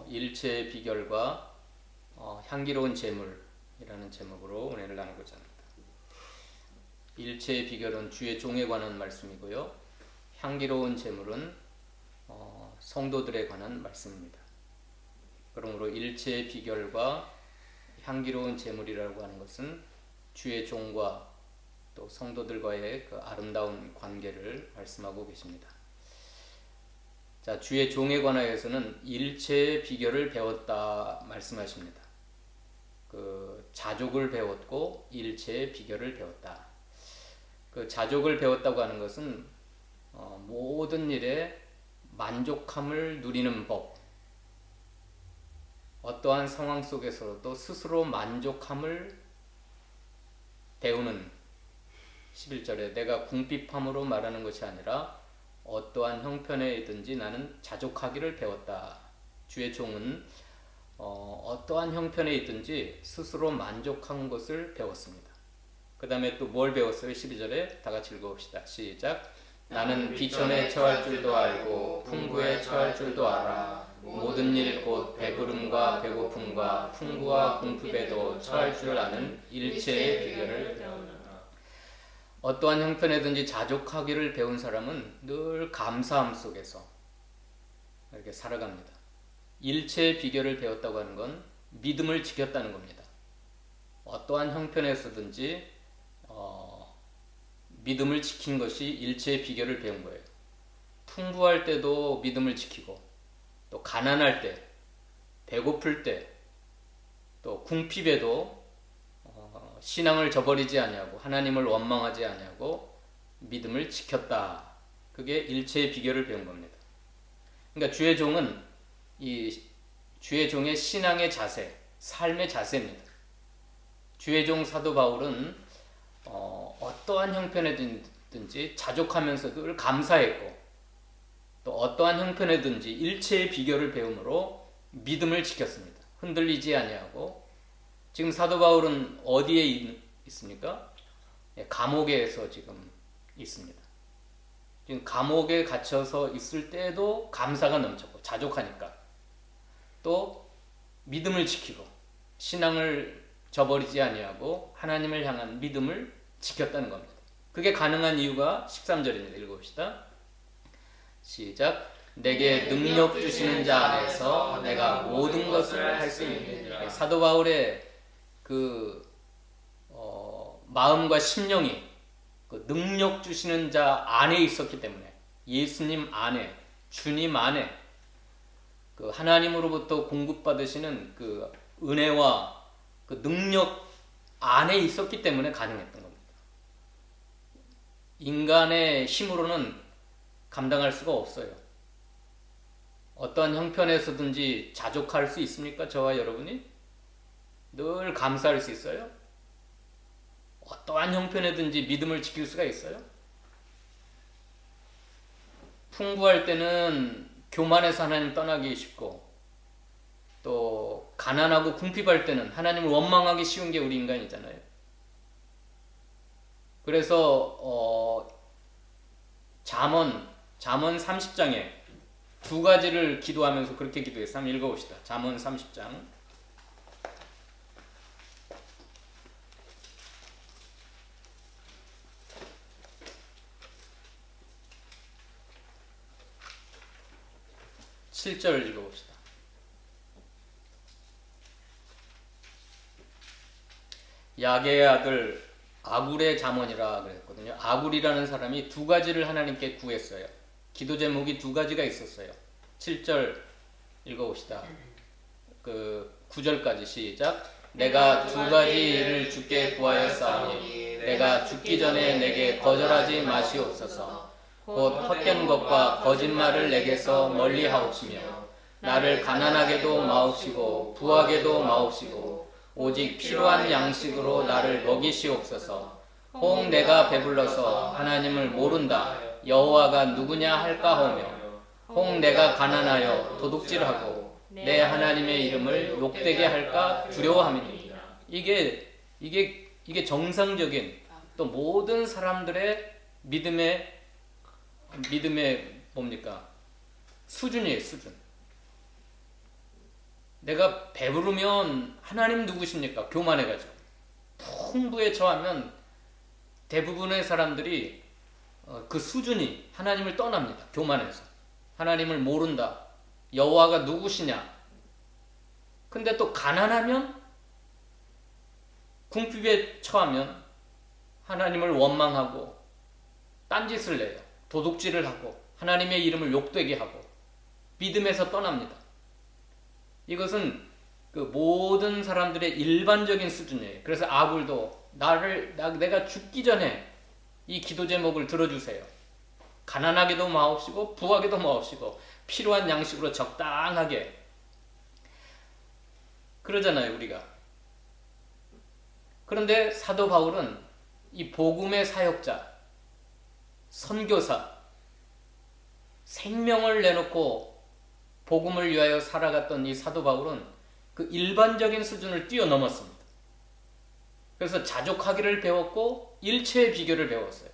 일체의 비결과 향기로운 재물이라는 제목으로 은혜를 나누고자 합니다. 일체의 비결은 주의 종에 관한 말씀이고요. 향기로운 재물은 성도들에 관한 말씀입니다. 그러므로 일체의 비결과 향기로운 재물이라고 하는 것은 주의 종과 또 성도들과의 그 아름다운 관계를 말씀하고 계십니다. 자, 주의 종에 관하여서는 일체의 비결을 배웠다 말씀하십니다. 그 자족을 배웠고 일체의 비결을 배웠다. 그 자족을 배웠다고 하는 것은 모든 일에 만족함을 누리는 법, 어떠한 상황 속에서도 스스로 만족함을 배우는 11절에 내가 궁핍함으로 말하는 것이 아니라 어떠한 형편에든지 나는 자족하기를 배웠다. 주의 종은 어떠한 형편에 있든지 스스로 만족한 것을 배웠습니다. 그 다음에 또 뭘 배웠어요? 12절에 다 같이 읽어봅시다. 시작. 나는 비천에 처할 줄도 알고 풍부에 처할 줄도 알아. 모든 일 곧 배부름과 배고픔과 풍부와 궁핍에도 처할 줄 아는 일체의 비결을 배우노라. 어떠한 형편에든지 자족하기를 배운 사람은 늘 감사함 속에서 이렇게 살아갑니다. 일체의 비결을 배웠다고 하는 건 믿음을 지켰다는 겁니다. 어떠한 형편에서든지 믿음을 지킨 것이 일체의 비결을 배운 거예요. 풍부할 때도 믿음을 지키고 또 가난할 때, 배고플 때, 또 궁핍에도 신앙을 저버리지 아니하고 하나님을 원망하지 아니하고 믿음을 지켰다. 그게 일체의 비결을 배운 겁니다. 그러니까 주의 종은 이 주의 종의 신앙의 자세, 삶의 자세입니다. 주의 종 사도 바울은 어떠한 형편에든지 자족하면서도 늘 감사했고 또 어떠한 형편에든지 일체의 비결을 배움으로 믿음을 지켰습니다. 흔들리지 아니하고 지금 사도 바울은 어디에 있습니까? 감옥에서 지금 있습니다. 지금 감옥에 갇혀서 있을 때도 감사가 넘쳤고 자족하니까 또 믿음을 지키고 신앙을 저버리지 아니하고 하나님을 향한 믿음을 지켰다는 겁니다. 그게 가능한 이유가 13절입니다. 읽어봅시다. 시작. 내게 능력 주시는 자 안에서 내가 모든 것을 할 수 있느니라. 사도 바울의 그 마음과 심령이 그 능력 주시는 자 안에 있었기 때문에 예수님 안에, 주님 안에 그 하나님으로부터 공급받으시는 그 은혜와 그 능력 안에 있었기 때문에 가능했던 겁니다. 인간의 힘으로는 감당할 수가 없어요. 어떠한 형편에서든지 자족할 수 있습니까? 저와 여러분이? 늘 감사할 수 있어요? 어떠한 형편에든지 믿음을 지킬 수가 있어요? 풍부할 때는 교만해서 하나님 떠나기 쉽고 또 가난하고 궁핍할 때는 하나님을 원망하기 쉬운 게 우리 인간이잖아요. 그래서 잠언 30장에 두 가지를 기도하면서 그렇게 기도했어요. 한번 읽어봅시다. 잠언 30장 7절 읽어봅시다. 야게의 아들 아굴의 잠언이라 그랬거든요. 아굴이라는 사람이 두 가지를 하나님께 구했어요. 기도 제목이 두 가지가 있었어요. 7절 읽어봅시다. 그 9절까지 시작. 내가 두 가지 일을 주께 구하였사오니 내가 죽기 전에 내게 거절하지 마시옵소서. 곧 헛된 것과 거짓말을 내게서 멀리하옵시며 나를 가난하게도 마옵시고 부하게도 마옵시고 오직 필요한 양식으로 나를 먹이시옵소서. 혹 내가 배불러서 하나님을 모른다 여호와가 누구냐 할까 하며 혹 내가 가난하여 도둑질하고 내 하나님의 이름을 욕되게 할까 두려워함이니라. 이게 정상적인 또 모든 사람들의 믿음의 뭡니까? 수준이에요, 수준. 내가 배부르면 하나님 누구십니까? 교만해가지고. 풍부에 처하면 대부분의 사람들이 그 수준이 하나님을 떠납니다. 교만해서. 하나님을 모른다. 여호와가 누구시냐? 근데 또 가난하면, 궁핍에 처하면 하나님을 원망하고 딴짓을 내요. 도둑질을 하고 하나님의 이름을 욕되게 하고 믿음에서 떠납니다. 이것은 그 모든 사람들의 일반적인 수준이에요. 그래서 아굴도 내가 죽기 전에 이 기도 제목을 들어주세요. 가난하게도 마옵시고 부하게도 마옵시고 필요한 양식으로 적당하게. 그러잖아요, 우리가. 그런데 사도 바울은 이 복음의 사역자, 선교사, 생명을 내놓고 복음을 위하여 살아갔던 이 사도 바울은 그 일반적인 수준을 뛰어넘었습니다. 그래서 자족하기를 배웠고 일체의 비결을 배웠어요.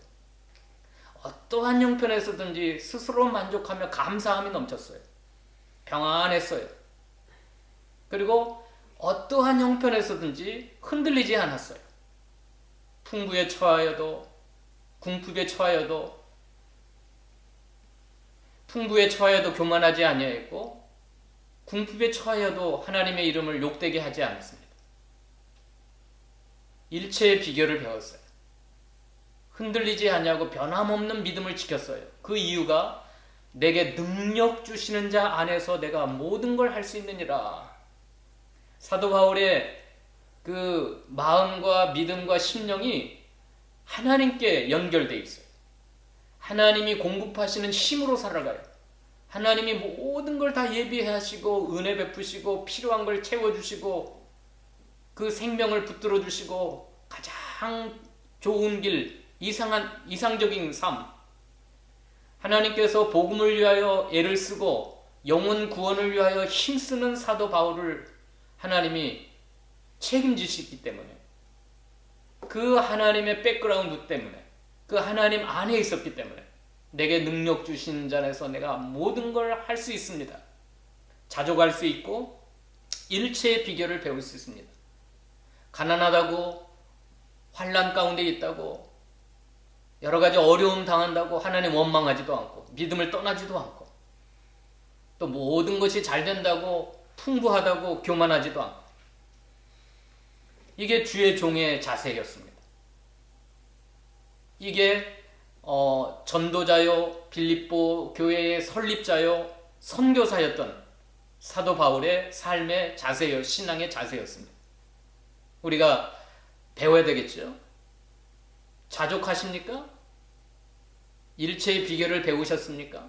어떠한 형편에서든지 스스로 만족하며 감사함이 넘쳤어요. 평안했어요. 그리고 어떠한 형편에서든지 흔들리지 않았어요. 풍부에 처하여도 궁핍에 처하여도 풍부에 처하여도 교만하지 아니하였고 궁핍에 처하여도 하나님의 이름을 욕되게 하지 않았습니다. 일체의 비결을 배웠어요. 흔들리지 아니하고 변함없는 믿음을 지켰어요. 그 이유가 내게 능력 주시는 자 안에서 내가 모든 걸 할 수 있느니라. 사도 바울의 그 마음과 믿음과 심령이 하나님께 연결되어 있어요. 하나님이 공급하시는 힘으로 살아가요. 하나님이 모든 걸 다 예비하시고 은혜 베푸시고 필요한 걸 채워주시고 그 생명을 붙들어 주시고 가장 좋은 길, 이상적인 삶, 하나님께서 복음을 위하여 애를 쓰고 영혼 구원을 위하여 힘쓰는 사도 바울을 하나님이 책임지시기 때문에, 그 하나님의 백그라운드 때문에, 그 하나님 안에 있었기 때문에 내게 능력 주신 자에서 내가 모든 걸 할 수 있습니다. 자족할 수 있고 일체의 비결을 배울 수 있습니다. 가난하다고, 환난 가운데 있다고, 여러 가지 어려움 당한다고 하나님 원망하지도 않고 믿음을 떠나지도 않고 또 모든 것이 잘 된다고 풍부하다고 교만하지도 않고, 이게 주의 종의 자세였습니다. 이게 전도자요, 빌립보 교회의 설립자요, 선교사였던 사도 바울의 삶의 자세요, 신앙의 자세였습니다. 우리가 배워야 되겠죠. 자족하십니까? 일체의 비결을 배우셨습니까?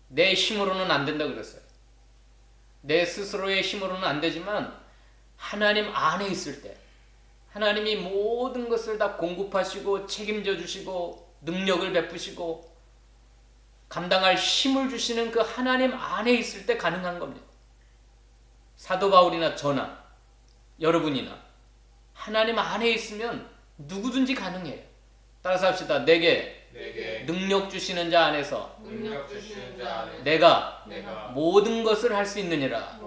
내 힘으로는 안 된다 그랬어요. 내 스스로의 힘으로는 안 되지만 하나님 안에 있을 때 하나님이 모든 것을 다 공급하시고 책임져 주시고 능력을 베푸시고 감당할 힘을 주시는 그 하나님 안에 있을 때 가능한 겁니다. 사도 바울이나 저나 여러분이나 하나님 안에 있으면 누구든지 가능해요. 따라서 합시다. 내게 능력 주시는 자 안에서 내가 모든 것을 할 수 있느니라.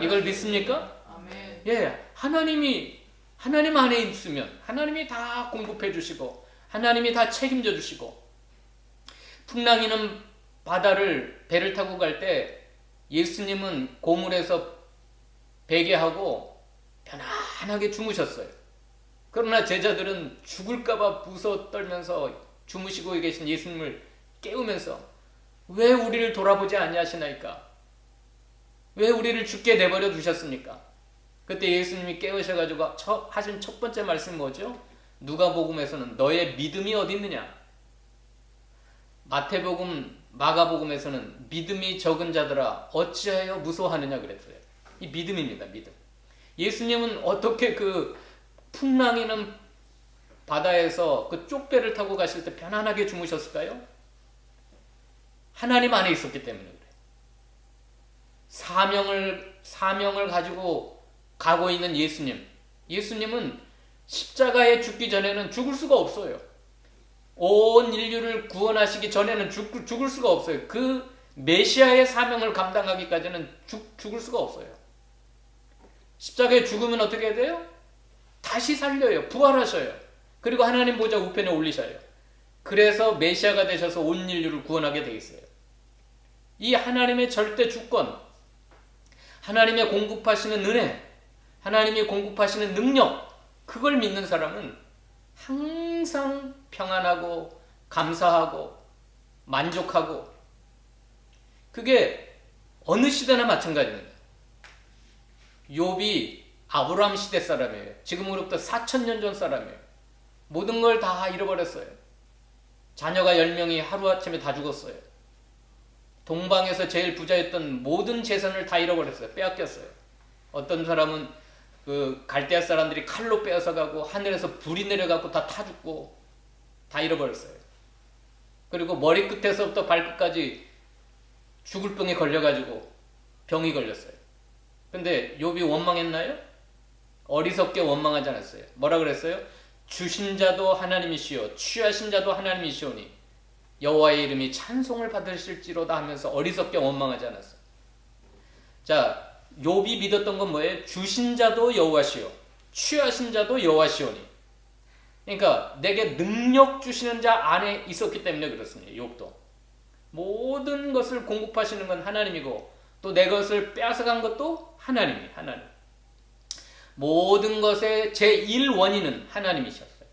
이걸 믿습니까? 아멘. 예, 하나님 안에 있으면 하나님이 다 공급해 주시고 하나님이 다 책임져 주시고, 풍랑이는 배를 타고 갈 때 예수님은 고물에서 베개하고 편안하게 주무셨어요. 그러나 제자들은 죽을까봐 무서워 떨면서 주무시고 계신 예수님을 깨우면서 왜 우리를 돌아보지 아니하시나이까? 왜 우리를 죽게 내버려 두셨습니까? 그때 예수님이 깨우셔가지고 하신 첫 번째 말씀 뭐죠? 누가복음에서는 너의 믿음이 어디 있느냐? 마태복음, 마가복음에서는 믿음이 적은 자들아 어찌하여 무서워하느냐 그랬어요. 이 믿음입니다. 믿음. 예수님은 어떻게 그 풍랑이는 바다에서 그 쪽배를 타고 가실 때 편안하게 주무셨을까요? 하나님 안에 있었기 때문에 그래요. 사명을 가지고 가고 있는 예수님은 십자가에 죽기 전에는 죽을 수가 없어요. 온 인류를 구원하시기 전에는 죽을 수가 없어요. 그 메시아의 사명을 감당하기까지는 죽을 수가 없어요. 십자가에 죽으면 어떻게 돼요? 다시 살려요. 부활하셔요. 그리고 하나님 보좌 우편에 올리셔요. 그래서 메시아가 되셔서 온 인류를 구원하게 돼 있어요. 이 하나님의 절대 주권, 하나님의 공급하시는 은혜, 하나님이 공급하시는 능력, 그걸 믿는 사람은 항상 평안하고 감사하고 만족하고, 그게 어느 시대나 마찬가지입니다. 욥이 아브라함 시대 사람이에요. 지금으로부터 4000년 전 사람이에요. 모든 걸 다 잃어버렸어요. 자녀가 10명이 하루아침에 다 죽었어요. 동방에서 제일 부자였던 모든 재산을 다 잃어버렸어요. 빼앗겼어요. 어떤 사람은 그 갈대아 사람들이 칼로 빼앗아가고, 하늘에서 불이 내려가고 다 타 죽고 다 잃어버렸어요. 그리고 머리끝에서부터 발끝까지 죽을 병에 걸려가지고 병이 걸렸어요. 근데 욥이 원망했나요? 어리석게 원망하지 않았어요. 뭐라 그랬어요? 주신 자도 하나님이시오, 취하신 자도 하나님이시오니 여호와의 이름이 찬송을 받으실지로다 하면서 어리석게 원망하지 않았어요. 자, 욥이 믿었던 건 뭐예요? 주신 자도 여호와시오, 취하신 자도 여호와시오니. 그러니까 내게 능력 주시는 자 안에 있었기 때문에 그렇습니다. 욥도 모든 것을 공급하시는 건 하나님이고, 또 내 것을 빼앗아간 것도 하나님. 모든 것의 제1원인은 하나님이셨어요.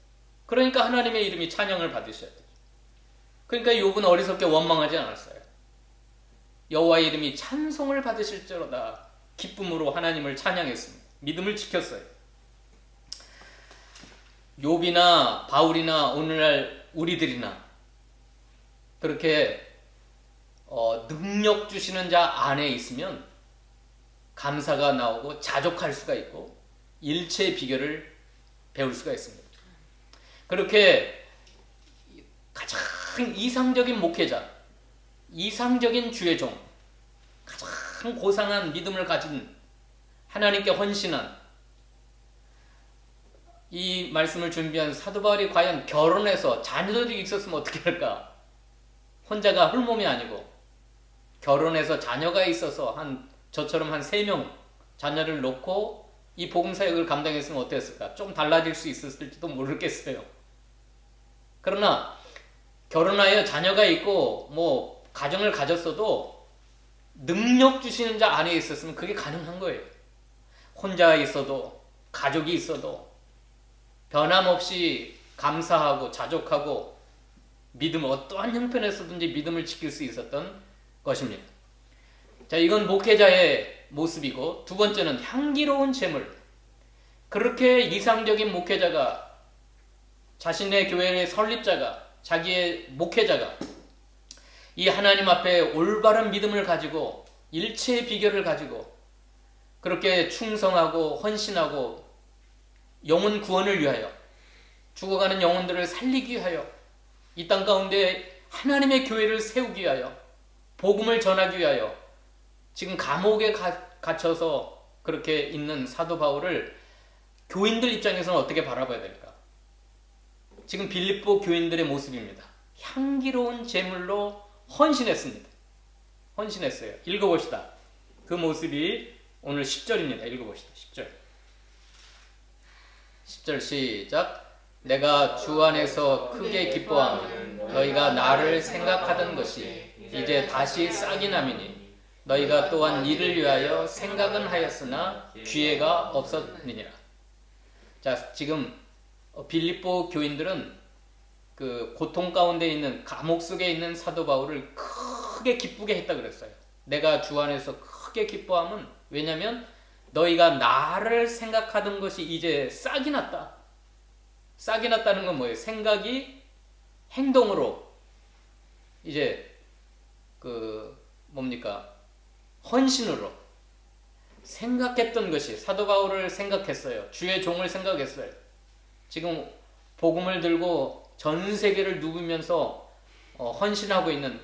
그러니까 하나님의 이름이 찬양을 받으셔야 돼요. 그러니까 욥은 어리석게 원망하지 않았어요. 여호와의 이름이 찬송을 받으실지로다 기쁨으로 하나님을 찬양했습니다. 믿음을 지켰어요. 욥이나 바울이나 오늘날 우리들이나 그렇게 능력 주시는 자 안에 있으면 감사가 나오고 자족할 수가 있고 일체의 비결을 배울 수가 있습니다. 그렇게 가장 이상적인 목회자, 이상적인 주의 종, 가장 고상한 믿음을 가진 하나님께 헌신한 이 말씀을 준비한 사도 바울이 과연 결혼해서 자녀들이 있었으면 어떻게 할까? 혼자가 홀몸이 아니고 결혼해서 자녀가 있어서 저처럼 한 3명 자녀를 놓고 이 복음 사역을 감당했으면 어땠을까? 좀 달라질 수 있었을지도 모르겠어요. 그러나 결혼하여 자녀가 있고 뭐 가정을 가졌어도 능력 주시는 자 안에 있었으면 그게 가능한 거예요. 혼자 있어도 가족이 있어도 변함없이 감사하고 자족하고 믿음, 어떠한 형편에서든지 믿음을 지킬 수 있었던 것입니다. 자, 이건 목회자의 모습이고, 두 번째는 향기로운 재물. 그렇게 이상적인 목회자가, 자신의 교회의 설립자가, 자기의 목회자가 이 하나님 앞에 올바른 믿음을 가지고 일체의 비결을 가지고 그렇게 충성하고 헌신하고 영혼 구원을 위하여, 죽어가는 영혼들을 살리기 위하여, 이 땅 가운데 하나님의 교회를 세우기 위하여, 복음을 전하기 위하여 지금 감옥에 갇혀서 그렇게 있는 사도 바울을 교인들 입장에서는 어떻게 바라봐야 될까? 지금 빌립보 교인들의 모습입니다. 향기로운 제물로 헌신했습니다. 헌신했어요. 읽어봅시다. 그 모습이 오늘 10절입니다. 읽어봅시다. 10절 시작. 내가 주 안에서 크게 기뻐하면 너희가 나를 생각하던 것이 이제 다시 싹이 남이니 너희가 또한 이를 위하여 생각은 하였으나 기회가 없었느니라. 자, 지금 빌립보 교인들은 그 고통 가운데 있는, 감옥 속에 있는 사도 바울을 크게 기쁘게 했다 그랬어요. 내가 주 안에서 크게 기뻐함은, 왜냐하면 너희가 나를 생각하던 것이 이제 싹이 났다. 싹이 났다는 건 뭐예요? 생각이 행동으로 이제 헌신으로 생각했던 것이, 사도 바울을 생각했어요. 주의 종을 생각했어요. 지금 복음을 들고 전 세계를 누비면서 헌신하고 있는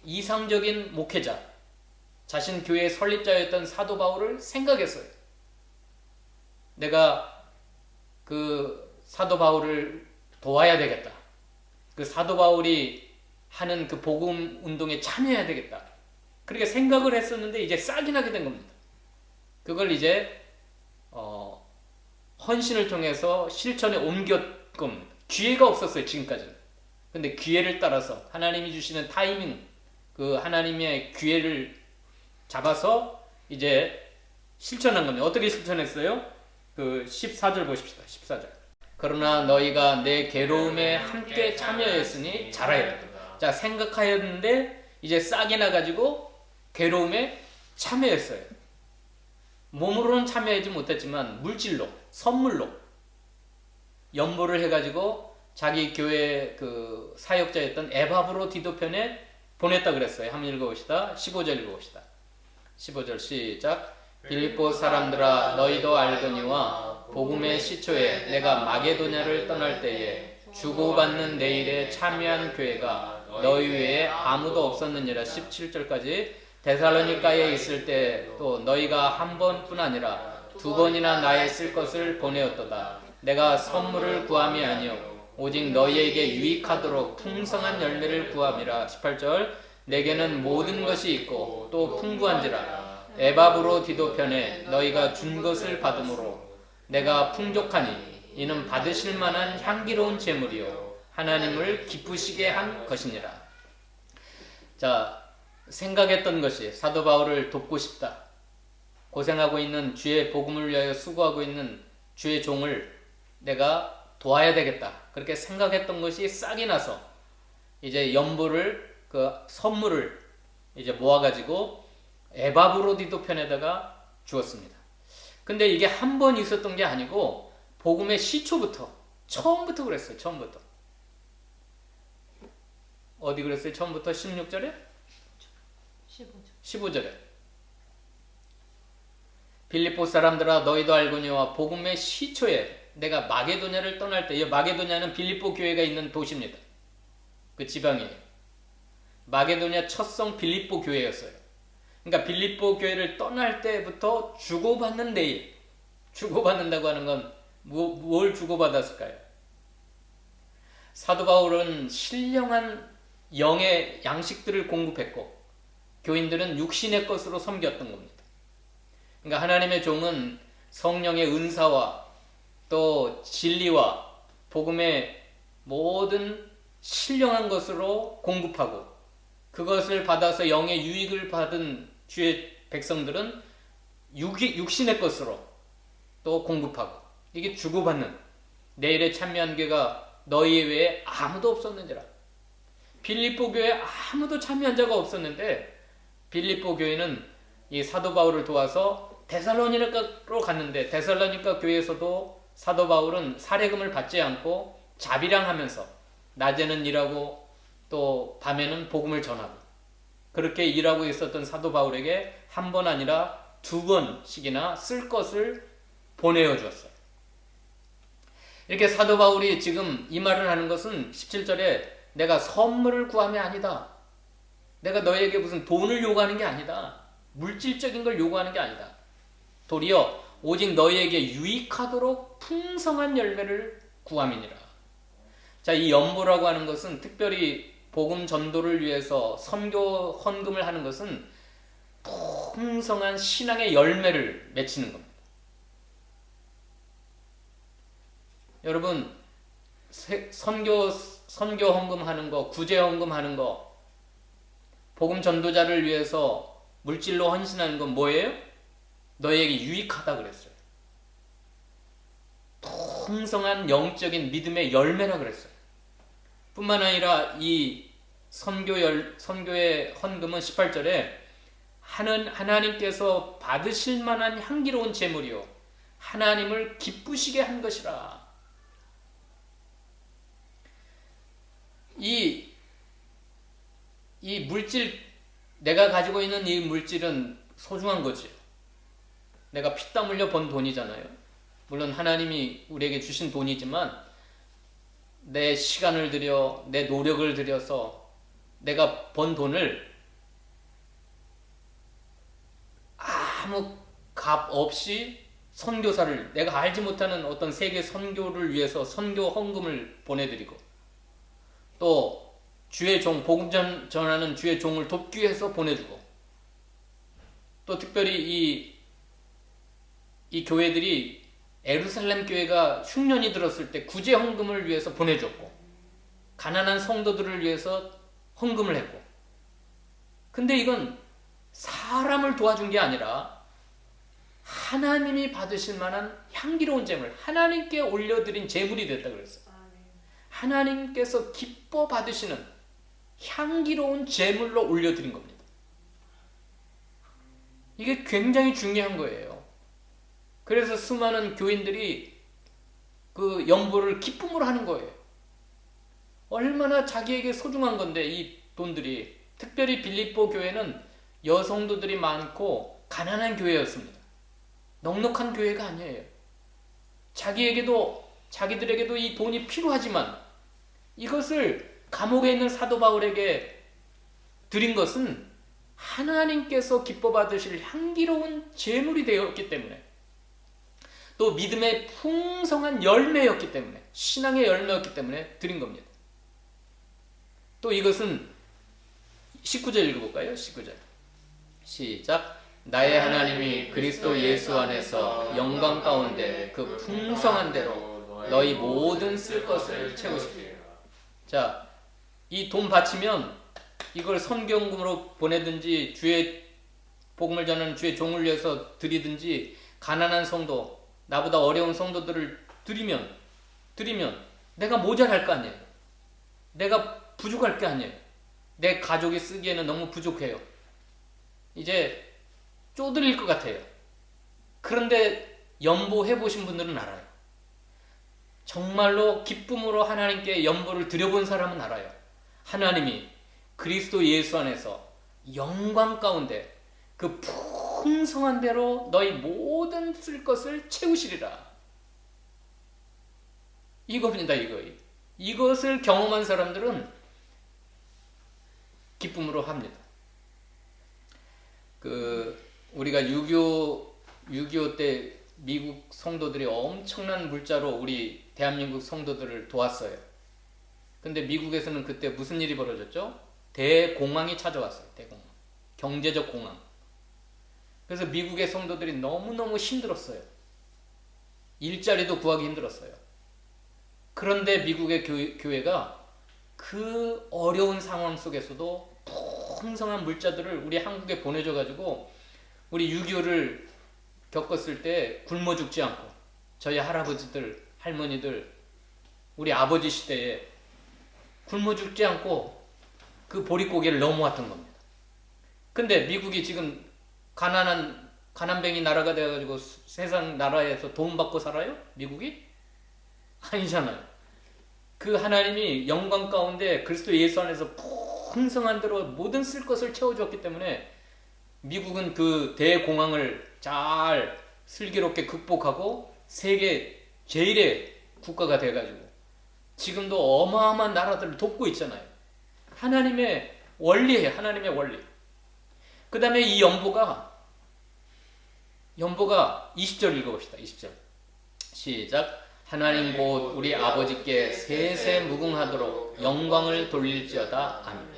이상적인 목회자, 자신 교회의 설립자였던 사도 바울을 생각했어요. 내가 그 사도 바울을 도와야 되겠다. 그 사도 바울이 하는 그 복음 운동에 참여해야 되겠다. 그렇게 생각을 했었는데 이제 싹이 나게 된 겁니다. 그걸 이제 헌신을 통해서 실천에 옮겼끔 기회가 없었어요. 지금까지는. 근데 기회를 따라서 하나님이 주시는 타이밍, 그 하나님의 기회를 잡아서 이제 실천한 겁니다. 어떻게 실천했어요? 그 14절 보십시다. 14절. 그러나 너희가 내 괴로움에 함께 참여했으니 잘하였다. 자, 생각하였는데 이제 싹이 나가지고 괴로움에 참여했어요. 몸으로는 참여하지 못했지만 물질로, 선물로 연보를 해가지고 자기 교회 그 사역자였던 에바브로디도편에 보냈다 그랬어요. 한번 읽어봅시다. 15절 읽어봅시다. 15절 시작. 빌립보 사람들아 너희도 알거니와 복음의 시초에 내가 마게도냐를 떠날 때에 주고받는 내 일에 참여한 교회가 너희 외에 아무도 없었느니라. 17절까지. 데살로니가에 있을 때 또 너희가 한 번뿐 아니라 두 번이나 나의 쓸 것을 보내었도다. 내가 선물을 구함이 아니요 오직 너희에게 유익하도록 풍성한 열매를 구함이라. 18절. 내게는 모든 것이 있고 또 풍부한지라. 에바브로디도편에 너희가 준 것을 받음으로 내가 풍족하니 이는 받으실 만한 향기로운 제물이요 하나님을 기쁘시게 한 것이니라. 자, 생각했던 것이 사도 바울을 돕고 싶다. 고생하고 있는 주의 복음을 위하여 수고하고 있는 주의 종을 내가 도와야 되겠다. 그렇게 생각했던 것이 싹이 나서 이제 연보를 그 선물을 이제 모아가지고 에바브로디도 편에다가 주었습니다. 근데 이게 한 번 있었던 게 아니고 복음의 시초부터 처음부터 그랬어요. 처음부터. 어디 그랬어요? 처음부터 16절에? 15절에. 빌립보 사람들아 너희도 알거니와 복음의 시초에 내가 마게도냐를 떠날 때, 이 마게도냐는 빌립보 교회가 있는 도시입니다. 그 지방이에요. 마게도냐 첫성 빌립보 교회였어요. 그러니까 빌립보 교회를 떠날 때부터 주고받는 내일, 주고받는다고 하는 건 뭘 주고받았을까요? 사도 바울은 신령한 영의 양식들을 공급했고 교인들은 육신의 것으로 섬겼던 겁니다. 그러니까 하나님의 종은 성령의 은사와 또 진리와 복음의 모든 신령한 것으로 공급하고 그것을 받아서 영의 유익을 받은 주의 백성들은 육신의 것으로 또 공급하고 이게 주고받는 내 일에 참여한 교회가 너희 외에 아무도 없었는지라. 빌립보 교회에 아무도 참여한 자가 없었는데 빌립보 교회는 이 사도 바울을 도와서 데살로니가로 갔는데 데살로니가 교회에서도 사도 바울은 사례금을 받지 않고 자비랑하면서 낮에는 일하고 또 밤에는 복음을 전하고 그렇게 일하고 있었던 사도 바울에게 한 번 아니라 두 번씩이나 쓸 것을 보내어 주었어요. 이렇게 사도 바울이 지금 이 말을 하는 것은 17절에 내가 선물을 구함이 아니다. 내가 너에게 무슨 돈을 요구하는 게 아니다. 물질적인 걸 요구하는 게 아니다. 도리어 오직 너희에게 유익하도록 풍성한 열매를 구함이니라. 자, 이 연보라고 하는 것은 특별히 복음 전도를 위해서 선교 헌금을 하는 것은 풍성한 신앙의 열매를 맺히는 겁니다. 여러분 선교 헌금하는 거, 구제 헌금하는 거, 복음 전도자를 위해서 물질로 헌신하는 건 뭐예요? 너에게 유익하다 그랬어요. 풍성한 영적인 믿음의 열매라 그랬어요. 뿐만 아니라 이 선교의 헌금은 18절에 하나님께서 받으실 만한 향기로운 제물이요 하나님을 기쁘시게 한 것이라. 이 물질, 내가 가지고 있는 이 물질은 소중한 거지. 내가 피땀 흘려 번 돈이잖아요. 물론 하나님이 우리에게 주신 돈이지만 내 시간을 들여 내 노력을 들여서 내가 번 돈을 아무 값 없이 선교사를, 내가 알지 못하는 어떤 세계 선교를 위해서 선교 헌금을 보내드리고 또 주의 종, 복음 전하는 주의 종을 돕기 위해서 보내주고 또 특별히 이 교회들이 예루살렘 교회가 흉년이 들었을 때 구제 헌금을 위해서 보내줬고 가난한 성도들을 위해서 헌금을 했고, 근데 이건 사람을 도와준 게 아니라 하나님이 받으실 만한 향기로운 제물, 하나님께 올려드린 제물이 됐다 그랬어요. 하나님께서 기뻐 받으시는 향기로운 제물로 올려드린 겁니다. 이게 굉장히 중요한 거예요. 그래서 수많은 교인들이 그 연보를 기쁨으로 하는 거예요. 얼마나 자기에게 소중한 건데 이 돈들이. 특별히 빌립보 교회는 여성도들이 많고 가난한 교회였습니다. 넉넉한 교회가 아니에요. 자기들에게도 이 돈이 필요하지만 이것을 감옥에 있는 사도 바울에게 드린 것은 하나님께서 기뻐 받으실 향기로운 제물이 되었기 때문에, 또 믿음의 풍성한 열매였기 때문에, 신앙의 열매였기 때문에 드린 겁니다. 또 이것은 19절 읽어볼까요? 19절 시작. 나의 하나님이 그리스도 예수 안에서 영광 가운데 그 풍성한 대로 너희 모든 쓸 것을 채우시리라. 자, 이 돈 바치면 이걸 선경금으로 보내든지 주의 복음을 전하는 주의 종을 위해서 드리든지 가난한 성도, 나보다 어려운 성도들을 드리면 내가 모자랄 거 아니에요. 내가 부족할 게 아니에요. 내 가족이 쓰기에는 너무 부족해요. 이제 쪼들릴 것 같아요. 그런데 연보해 보신 분들은 알아요. 정말로 기쁨으로 하나님께 연보를 드려본 사람은 알아요. 하나님이 그리스도 예수 안에서 영광 가운데 그 풍성한 대로 너희 모든 쓸 것을 채우시리라. 이겁니다. 이것을 경험한 사람들은 기쁨으로 합니다. 우리가 6.25 때 미국 성도들이 엄청난 물자로 우리 대한민국 성도들을 도왔어요. 근데 미국에서는 그때 무슨 일이 벌어졌죠? 대공황이 찾아왔어요. 대공황. 경제적 공황. 그래서 미국의 성도들이 너무너무 힘들었어요. 일자리도 구하기 힘들었어요. 그런데 미국의 교회가 그 어려운 상황 속에서도 풍성한 물자들을 우리 한국에 보내줘가지고 우리 6.25를 겪었을 때 굶어 죽지 않고, 저희 할아버지들, 할머니들, 우리 아버지 시대에 굶어 죽지 않고 그 보릿고개를 넘어왔던 겁니다. 근데 미국이 지금 가난뱅이 나라가 되어가지고 세상 나라에서 도움받고 살아요? 미국이? 아니잖아요. 그 하나님이 영광 가운데 그리스도 예수 안에서 풍성한 대로 모든 쓸 것을 채워주었기 때문에 미국은 그 대공황을 잘 슬기롭게 극복하고 세계 제일의 국가가 돼가지고 지금도 어마어마한 나라들을 돕고 있잖아요. 하나님의 원리예요. 하나님의 원리. 그 다음에 이 연보가 20절 읽어봅시다. 20절 시작. 하나님 곧 우리 아버지께 세세 무궁하도록 영광을 돌릴지어다. 아멘.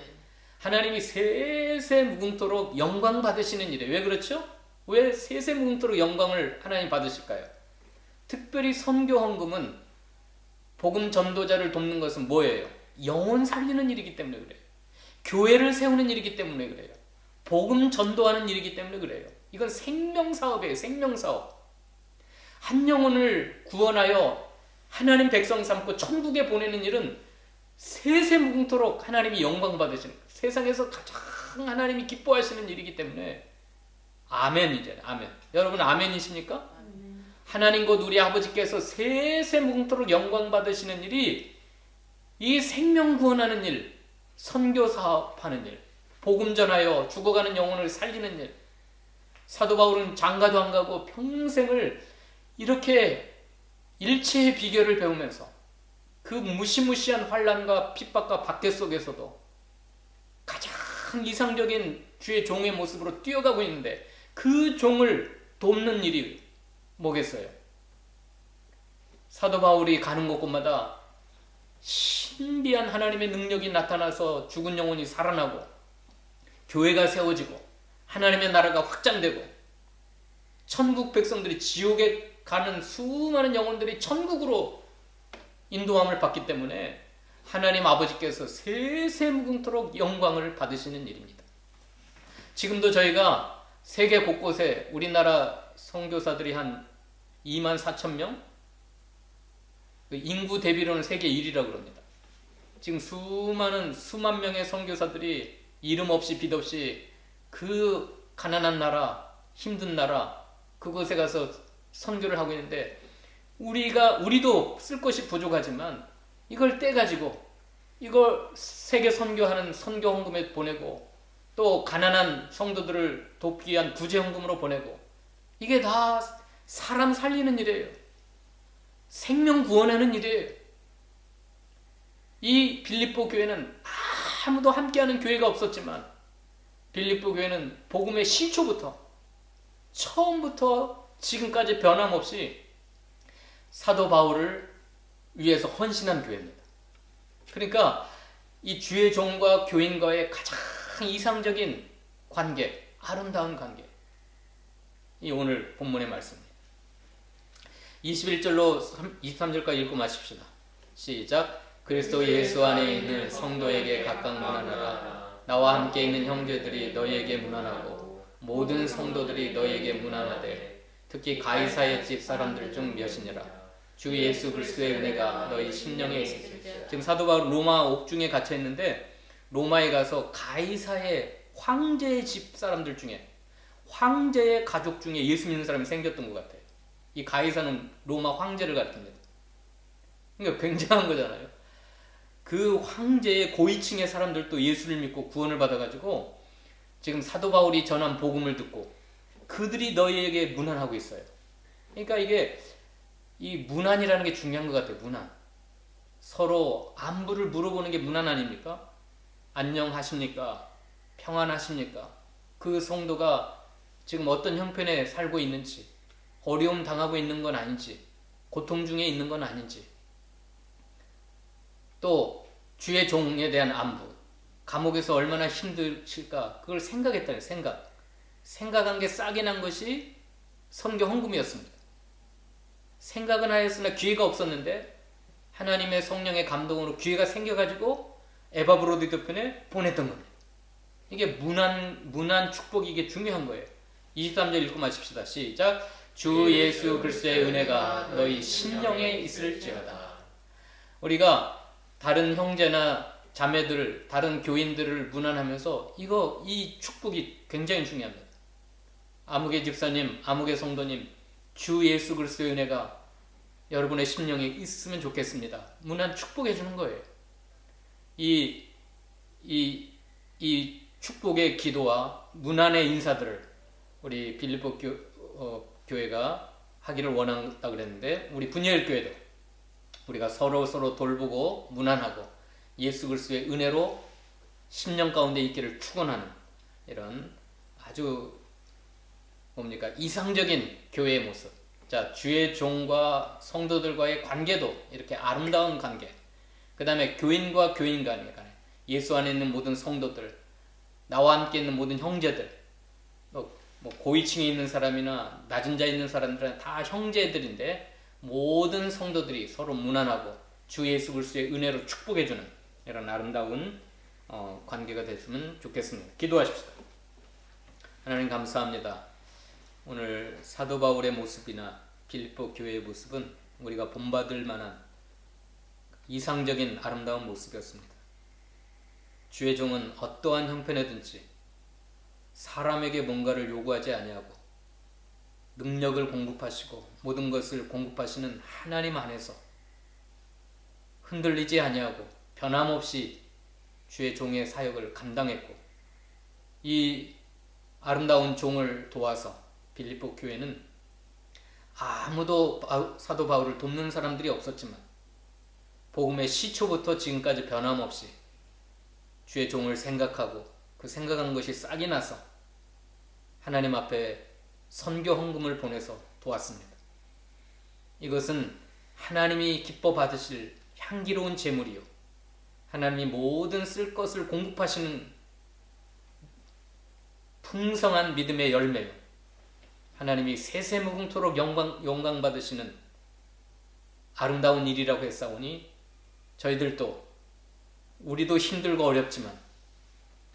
하나님이 세세 무궁토록 영광 받으시는 일이에요. 왜 그렇죠? 왜 세세 무궁토록 영광을 하나님 받으실까요? 특별히 선교 헌금은 복음 전도자를 돕는 것은 뭐예요? 영혼 살리는 일이기 때문에 그래요. 교회를 세우는 일이기 때문에 그래요. 복음 전도하는 일이기 때문에 그래요. 이건 생명사업이에요. 생명사업. 한 영혼을 구원하여 하나님 백성 삼고 천국에 보내는 일은 세세무궁토록 하나님이 영광 받으시는, 세상에서 가장 하나님이 기뻐하시는 일이기 때문에 아멘. 이제 아멘. 여러분 아멘이십니까? 아멘. 하나님 곧 우리 아버지께서 세세무궁토록 영광 받으시는 일이 이 생명 구원하는 일, 선교 사업하는 일, 복음 전하여 죽어가는 영혼을 살리는 일. 사도 바울은 장가도 안 가고 평생을 이렇게 일체의 비결을 배우면서 그 무시무시한 환난과 핍박과 박해 속에서도 가장 이상적인 주의 종의 모습으로 뛰어가고 있는데 그 종을 돕는 일이 뭐겠어요? 사도 바울이 가는 곳곳마다 신비한 하나님의 능력이 나타나서 죽은 영혼이 살아나고 교회가 세워지고 하나님의 나라가 확장되고 천국 백성들이 지옥에 가는 수많은 영혼들이 천국으로 인도함을 받기 때문에 하나님 아버지께서 세세무궁토록 영광을 받으시는 일입니다. 지금도 저희가 세계 곳곳에 우리나라 선교사들이 한 24,000명? 인구 대비로는 세계 1위라고 그럽니다. 지금 수만 명의 선교사들이 이름 없이 빛 없이 그 가난한 나라, 힘든 나라, 그곳에 가서 선교를 하고 있는데 우리도 쓸 것이 부족하지만 이걸 떼가지고 이걸 세계 선교하는 선교 헌금에 보내고 또 가난한 성도들을 돕기 위한 구제 헌금으로 보내고 이게 다 사람 살리는 일이에요. 생명 구원하는 일이에요. 이 빌립보 교회는 아무도 함께하는 교회가 없었지만 빌립보 교회는 복음의 시초부터 처음부터 지금까지 변함없이 사도 바울을 위해서 헌신한 교회입니다. 그러니까 이 주의 종과 교인과의 가장 이상적인 관계, 아름다운 관계, 이 오늘 본문의 말씀입니다. 21절로 23절까지 읽고 마십시다. 시작. 그리스도 예수 안에 있는 성도에게 각각 문안하라. 나와 함께 있는 형제들이 너희에게 문안하고 모든 성도들이 너희에게 문안하되 특히 가이사의 집 사람들 중 몇이니라. 주 예수 그리스도의 은혜가 너희 심령에 있으시되. 지금 사도 바울 로마 옥중에 갇혀 있는데 로마에 가서 가이사의 황제의 집 사람들 중에 황제의 가족 중에 예수 믿는 사람이 생겼던 것 같아요. 이 가이사는 로마 황제를 가리킵니다. 그러니까 굉장한 거잖아요. 그 황제의 고위층의 사람들도 예수를 믿고 구원을 받아가지고 지금 사도 바울이 전한 복음을 듣고 그들이 너희에게 문안하고 있어요. 그러니까 이게 이 문안이라는 게 중요한 것 같아요. 문안. 서로 안부를 물어보는 게 문안 아닙니까? 안녕하십니까? 평안하십니까? 그 성도가 지금 어떤 형편에 살고 있는지, 어려움 당하고 있는 건 아닌지, 고통 중에 있는 건 아닌지, 또 주의 종에 대한 안부, 감옥에서 얼마나 힘드실까 그걸 생각했다는 생각한 게 싹이 난 것이 선교 헌금이었습니다. 생각은 하였으나 기회가 없었는데 하나님의 성령의 감동으로 기회가 생겨가지고 에바브로디도 편에 보냈던 겁니다. 이게 문안 축복이 이게 중요한 거예요. 23절 읽고 마십시다. 시작. 주 예수 그리스도의 은혜가 너희 심령에 있을지어다. 우리가 다른 형제나 자매들, 다른 교인들을 문안하면서 이 축복이 굉장히 중요합니다. 아무개 집사님, 아무개 성도님, 주 예수 그리스도의 은혜가 여러분의 심령에 있으면 좋겠습니다. 문안 축복해 주는 거예요. 이 축복의 기도와 문안의 인사들을 우리 빌립보 교회가 하기를 원한다 그랬는데 우리 분야일 교회도 우리가 서로 돌보고 문안하고 예수 그리스도의 은혜로 심령 가운데 있기를 축원하는 이런 아주 이상적인 교회의 모습. 자, 주의 종과 성도들과의 관계도 이렇게 아름다운 관계. 그 다음에 교인과 교인 간에 예수 안에 있는 모든 성도들, 나와 함께 있는 모든 형제들, 고위층에 있는 사람이나 낮은 자에 있는 사람들은 다 형제들인데 모든 성도들이 서로 문안하고 주 예수 그리스도의 은혜로 축복해주는 이런 아름다운 관계가 됐으면 좋겠습니다. 기도하십시다. 하나님 감사합니다. 오늘 사도 바울의 모습이나 빌립보 교회의 모습은 우리가 본받을 만한 이상적인 아름다운 모습이었습니다. 주의 종은 어떠한 형편이든지 사람에게 뭔가를 요구하지 아니하고 능력을 공급하시고 모든 것을 공급하시는 하나님 안에서 흔들리지 아니하고 변함없이 주의 종의 사역을 감당했고 이 아름다운 종을 도와서 빌립보 교회는 아무도 사도 바울을 돕는 사람들이 없었지만 복음의 시초부터 지금까지 변함없이 주의 종을 생각하고 그 생각한 것이 싹이 나서 하나님 앞에 선교 헌금을 보내서 도왔습니다. 이것은 하나님이 기뻐 받으실 향기로운 제물이요 하나님이 모든 쓸 것을 공급하시는 풍성한 믿음의 열매요 하나님이 세세무궁토록 영광 받으시는 아름다운 일이라고 했사오니 우리도 힘들고 어렵지만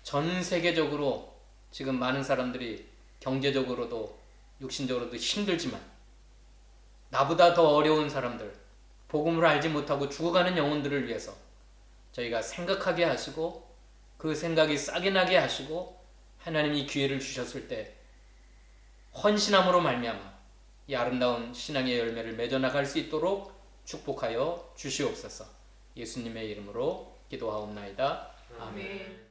전 세계적으로 지금 많은 사람들이 경제적으로도 육신적으로도 힘들지만 나보다 더 어려운 사람들, 복음을 알지 못하고 죽어가는 영혼들을 위해서 저희가 생각하게 하시고 그 생각이 싹이 나게 하시고 하나님이 기회를 주셨을 때 헌신함으로 말미암아 이 아름다운 신앙의 열매를 맺어 나갈 수 있도록 축복하여 주시옵소서. 예수님의 이름으로 기도하옵나이다. 아멘.